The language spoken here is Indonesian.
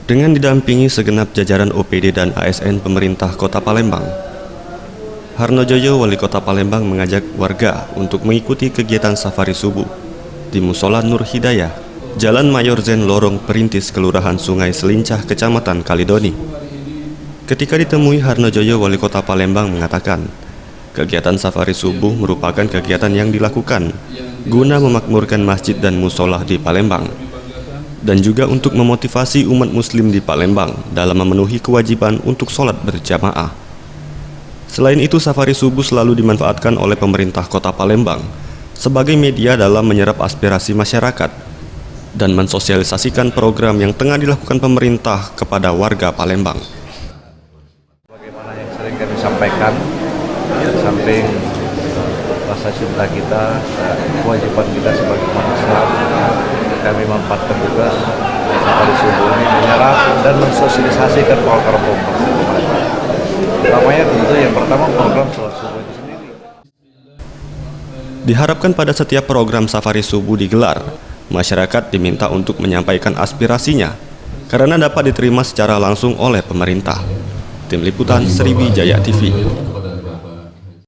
Dengan didampingi segenap jajaran OPD dan ASN pemerintah Kota Palembang, Harnojoyo, Wali Kota Palembang, mengajak warga untuk mengikuti kegiatan safari subuh di Musola Nur Hidayah, Jalan Mayor Zen Lorong Perintis, Kelurahan Sungai Selincah, Kecamatan Kalidoni. Ketika ditemui, Harnojoyo, Wali Kota Palembang, mengatakan kegiatan safari subuh merupakan kegiatan yang dilakukan guna memakmurkan masjid dan musola di Palembang, dan juga untuk memotivasi umat muslim di Palembang dalam memenuhi kewajiban untuk sholat berjamaah. Selain itu, safari subuh selalu dimanfaatkan oleh pemerintah Kota Palembang sebagai media dalam menyerap aspirasi masyarakat dan mensosialisasikan program yang tengah dilakukan pemerintah kepada warga Palembang. Bagaimana yang sering kami sampaikan, samping rasa cinta kita, kewajiban kita sebagai umat Islam, kami memanfaatkan juga safari subuh ini menyerap dan mensosialisasikan program-program pemerintah. Utamanya tentu yang pertama program sholat subuh itu sendiri. Diharapkan pada setiap program safari subuh digelar, masyarakat diminta untuk menyampaikan aspirasinya karena dapat diterima secara langsung oleh pemerintah. Tim Liputan Sriwijaya TV.